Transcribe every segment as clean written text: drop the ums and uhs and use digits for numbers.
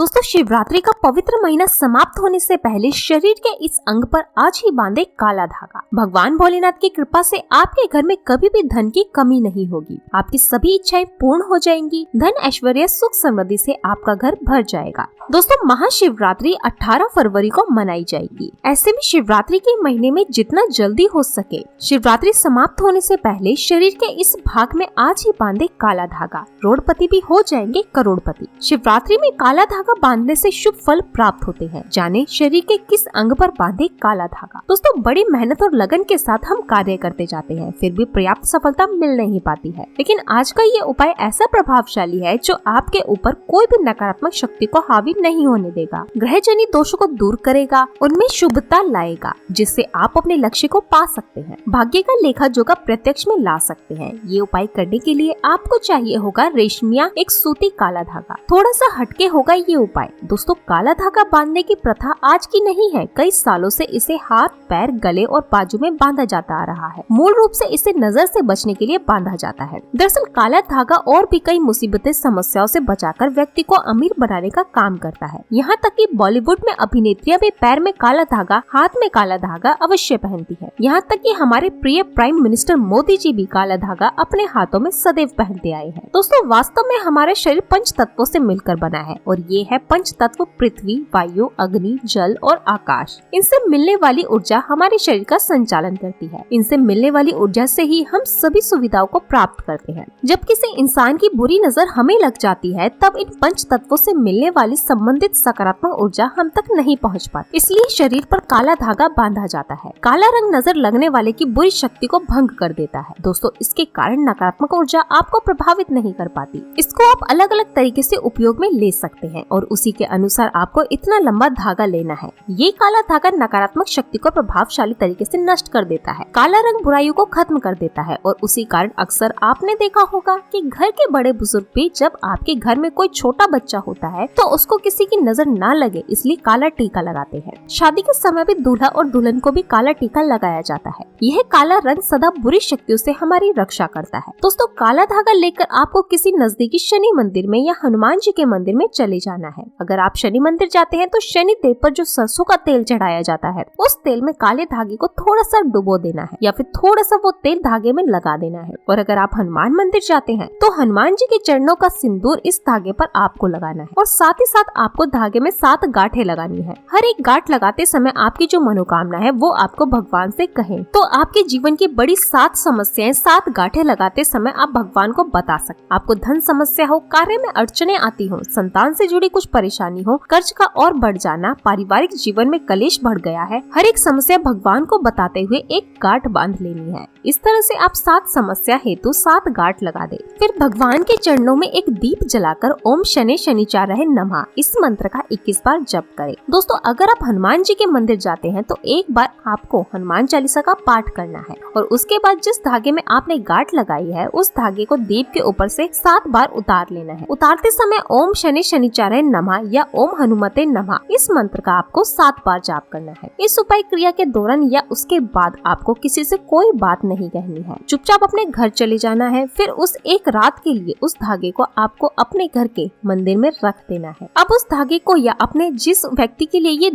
दोस्तों, शिवरात्रि का पवित्र महीना समाप्त होने से पहले शरीर के इस अंग पर आज ही बांधे काला धागा। भगवान भोलेनाथ की कृपा से आपके घर में कभी भी धन की कमी नहीं होगी। आपकी सभी इच्छाएं पूर्ण हो जाएंगी। धन, ऐश्वर्य, सुख, समृद्धि से आपका घर भर जाएगा। दोस्तों, महाशिवरात्रि 18 फरवरी को मनाई जाएगी। ऐसे में शिवरात्रि के महीने में जितना जल्दी हो सके शिवरात्रि समाप्त होने से पहले शरीर के इस भाग में आज ही बांधे काला धागा। करोड़पति भी हो जाएंगे करोड़पति। शिवरात्रि में काला धागा बांधने से शुभ फल प्राप्त होते हैं। जाने शरीर के किस अंग पर बांधे काला धागा। दोस्तों, बड़ी मेहनत और लगन के साथ हम कार्य करते जाते हैं, फिर भी पर्याप्त सफलता मिल नहीं पाती है। लेकिन आज का ये उपाय ऐसा प्रभावशाली है जो आपके ऊपर कोई भी नकारात्मक शक्ति को हावी नहीं होने देगा। ग्रह जनित दोषों को दूर करेगा, उनमें शुभता लाएगा, जिससे आप अपने लक्ष्य को पा सकते हैं। भाग्य का लेखा जोखा प्रत्यक्ष में ला सकते हैं। ये उपाय करने के लिए आपको चाहिए होगा रेशमिया एक सूती काला धागा। थोड़ा सा हटके होगा ये उपाय। दोस्तों, काला धागा बांधने की प्रथा आज की नहीं है। कई सालों से इसे हाथ, पैर, गले और बाजू में बांधा जाता आ रहा है। मूल रूप से इसे नजर से बचने के लिए बांधा जाता है। दरअसल काला धागा और भी कई मुसीबतें, समस्याओं से बचाकर व्यक्ति को अमीर बनाने का काम करता है। यहाँ तक कि बॉलीवुड में अभिनेत्रियां भी पैर में काला धागा, हाथ में काला धागा अवश्य पहनती है। यहाँ तक कि हमारे प्रिय प्राइम मिनिस्टर मोदी जी भी काला धागा अपने हाथों में सदैव पहनते आए हैं। दोस्तों, वास्तव में हमारा शरीर पंच तत्वों से मिलकर बना है और ये है पंच तत्व पृथ्वी, वायु, अग्नि, जल और आकाश। इनसे मिलने वाली ऊर्जा हमारे शरीर का संचालन करती है। इनसे मिलने वाली ऊर्जा से ही हम सभी सुविधाओं को प्राप्त करते हैं। जब किसी इंसान की बुरी नजर हमें लग जाती है, तब इन पंच तत्वों से मिलने वाली संबंधित सकारात्मक ऊर्जा हम तक नहीं पहुंच पाती। इसलिए शरीर पर काला धागा बांधा जाता है। काला रंग नजर लगने वाले की बुरी शक्ति को भंग कर देता है। दोस्तों, इसके कारण नकारात्मक ऊर्जा आपको प्रभावित नहीं कर पाती। इसको आप अलग अलग तरीके से उपयोग में ले सकते हैं और उसी के अनुसार आपको इतना लंबा धागा लेना है। ये काला धागा नकारात्मक शक्ति को प्रभावशाली तरीके से नष्ट कर देता है। काला रंग बुराइयों को खत्म कर देता है और उसी कारण अक्सर आपने देखा होगा कि घर के बड़े बुजुर्ग भी जब आपके घर में कोई छोटा बच्चा होता है तो उसको किसी की नजर ना लगे इसलिए काला टीका लगाते हैं। शादी के समय भी दूल्हा और दुल्हन को भी काला टीका लगाया जाता है। यह काला रंग सदा बुरी शक्तियों से हमारी रक्षा करता है। दोस्तों, काला धागा लेकर आपको किसी नजदीकी शनि मंदिर में या हनुमान जी के मंदिर में चले जाना है। अगर आप शनि मंदिर जाते हैं तो शनि देव पर जो सरसों का तेल चढ़ाया जाता है, उस तेल में काले धागे को थोड़ा सा डुबो देना है या फिर थोड़ा सा वो तेल धागे में लगा देना है। और अगर आप हनुमान मंदिर जाते हैं तो हनुमान जी के चरणों का सिंदूर इस धागे पर आपको लगाना है और साथ ही साथ आपको धागे में 7 गांठें लगानी है। हर एक गांठ लगाते समय आपकी जो मनोकामना है वो आपको भगवान से कहें तो आपके जीवन की बड़ी 7 समस्याएं 7 गांठें लगाते समय आप भगवान को बता सकते। आपको धन समस्या हो, कार्य में अड़चने आती हो, संतान से जुड़ी कुछ परेशानी हो, कर्ज का और बढ़ जाना, पारिवारिक जीवन में कलेश बढ़ गया है, हर एक समस्या भगवान को बताते हुए एक गांठ बांध लेनी है। इस तरह से आप 7 समस्या हेतु 7 गांठ लगा दे। फिर भगवान के चरणों में एक दीप जलाकर ओम शनि शनिचारः नमः इस मंत्र का 21 बार जप करें। दोस्तों, अगर आप हनुमान जी के मंदिर जाते हैं तो एक बार आपको हनुमान चालीसा का पाठ करना है और उसके बाद जिस धागे में आपने गांठ लगाई है उस धागे को दीप के ऊपर से 7 बार उतार लेना है। उतारते समय ओम शनि शनिचारः नमः या ओम हनुमते नमः इस मंत्र का आपको 7 बार जाप करना है। इस उपाय क्रिया के दौरान या उसके बाद आपको किसी से कोई बात नहीं कहनी है। चुपचाप अपने घर चले जाना है। फिर उस एक रात के लिए उस धागे को आपको अपने घर के मंदिर में रख देना है। अब उस धागे को या अपने जिस व्यक्ति के लिए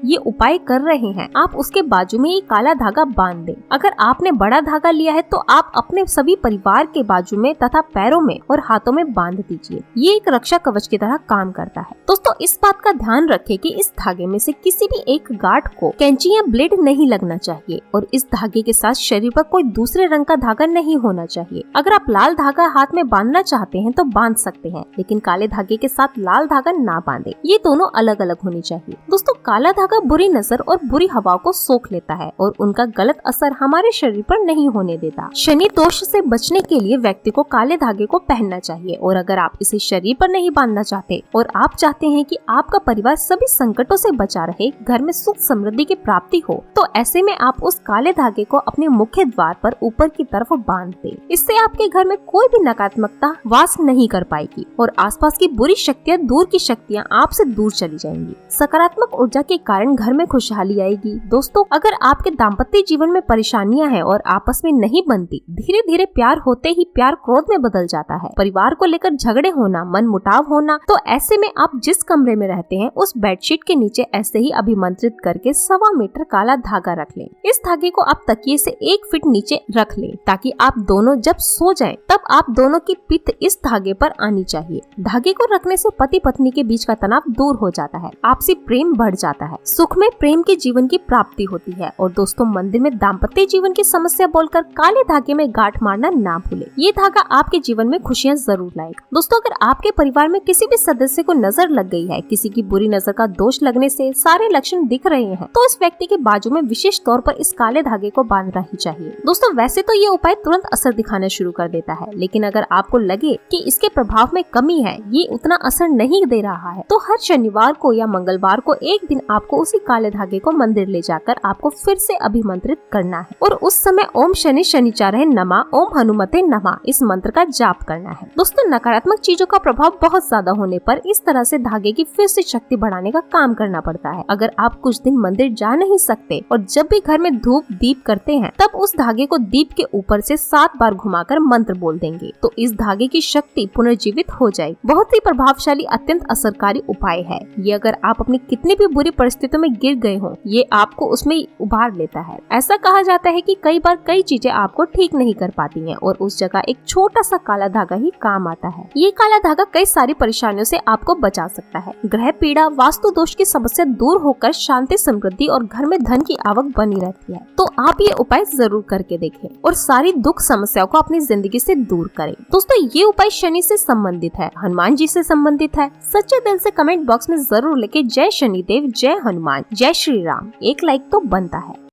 ये उपाय कर रहे हैं आप उसके बाजू में ये काला धागा बांध दें। अगर आपने बड़ा धागा लिया है तो आप अपने सभी परिवार के बाजू में तथा पैरों में और हाथों में बांध दीजिए। ये एक रक्षा कवच की तरह काम करता है। दोस्तों, इस बात का ध्यान रखें कि इस धागे में से किसी भी एक गांठ को कैंची या ब्लेड नहीं लगना चाहिए और इस धागे के साथ शरीर पर कोई दूसरे रंग का धागा नहीं होना चाहिए। अगर आप लाल धागा हाथ में बांधना चाहते हैं तो बांध सकते हैं, लेकिन काले धागे के साथ लाल धागा ना बांधे। ये दोनों अलग अलग होनी चाहिए। दोस्तों, काला धागा बुरी नजर और बुरी हवाओं को सोख लेता है और उनका गलत असर हमारे शरीर पर नहीं होने देता। शनि दोष से बचने के लिए व्यक्ति को काले धागे को पहनना चाहिए और अगर आप इसे शरीर पर नहीं बांधना चाहते और आप चाहते हैं कि आपका परिवार सभी संकटों से बचा रहे, घर में सुख समृद्धि की प्राप्ति हो, तो ऐसे में आप उस काले धागे को अपने मुख्य द्वार पर ऊपर की तरफ बांध दें। इससे आपके घर में कोई भी नकारात्मकता वास नहीं कर पाएगी और आसपास की बुरी शक्तियाँ, दूर की शक्तियाँ आपसे दूर चली जाएंगी। सकारात्मक ऊर्जा के कारण घर में खुशहाली आएगी। दोस्तों, अगर आपके दाम्पत्य जीवन में परेशानियां हैं और आपस में नहीं बनती, धीरे धीरे प्यार होते ही प्यार क्रोध में बदल जाता है, परिवार को लेकर झगड़े होना, मन मुटाव होना, तो ऐसे में में आप जिस कमरे में रहते हैं उस बेडशीट के नीचे ऐसे ही अभिमंत्रित करके 1.25 मीटर काला धागा रख लें। इस धागे को आप तकिए से 1 फीट नीचे रख लें ताकि आप दोनों जब सो जाएं तब आप दोनों की पित्त इस धागे पर आनी चाहिए। धागे को रखने से पति पत्नी के बीच का तनाव दूर हो जाता है, आपसी प्रेम बढ़ जाता है, सुख में प्रेम के जीवन की प्राप्ति होती है। और दोस्तों, मंदिर में दाम्पत्य जीवन की समस्या बोलकर काले धागे में गांठ मारना ना भूले। ये धागा आपके जीवन में खुशियाँ जरूर लाएगा। दोस्तों, अगर आपके परिवार में किसी भी सदस्य को नजर लग गई है, किसी की बुरी नजर का दोष लगने से सारे लक्षण दिख रहे हैं, तो इस व्यक्ति के बाजू में विशेष तौर पर इस काले धागे को बांधना ही चाहिए। दोस्तों, वैसे तो ये उपाय तुरंत असर दिखाना शुरू कर देता है, लेकिन अगर आपको लगे कि इसके प्रभाव में कमी है, ये उतना असर नहीं दे रहा है, तो हर शनिवार को या मंगलवार को एक दिन आपको उसी काले धागे को मंदिर ले जाकर आपको फिर से अभिमंत्रित करना है और उस समय ओम शनि शनिचारः नमः, ओम हनुमते नमः इस मंत्र का जाप करना है। दोस्तों, नकारात्मक चीजों का प्रभाव बहुत ज्यादा होने पर इस तरह से धागे की फिर से शक्ति बढ़ाने का काम करना पड़ता है। अगर आप कुछ दिन मंदिर जा नहीं सकते और जब भी घर में धूप दीप करते हैं तब उस धागे को दीप के ऊपर से 7 बार घुमाकर मंत्र बोल देंगे तो इस धागे की शक्ति पुनर्जीवित हो जाएगी। बहुत ही प्रभावशाली, अत्यंत असरकारी उपाय है ये। अगर आप अपनी कितनी भी बुरी परिस्थितियों में गिर गए हो, ये आपको उसमें उबार लेता है। ऐसा कहा जाता है कि कई बार कई चीजें आपको ठीक नहीं कर पाती हैं और उस जगह एक छोटा सा काला धागा ही काम आता है। ये काला धागा कई सारी परेशानियों से आपको बचा सकता है। ग्रह पीड़ा, वास्तु दोष की समस्या दूर होकर शांति, समृद्धि और घर में धन की आवक बनी रहती है। तो आप ये उपाय जरूर करके देखें और सारी दुख समस्याओं को अपनी जिंदगी से दूर करें। दोस्तों, ये उपाय शनि से संबंधित है, हनुमान जी से संबंधित है। सच्चे दिल से कमेंट बॉक्स में जरूर लिखे जय शनिदेव, जय हनुमान, जय श्री राम। एक लाइक तो बनता है।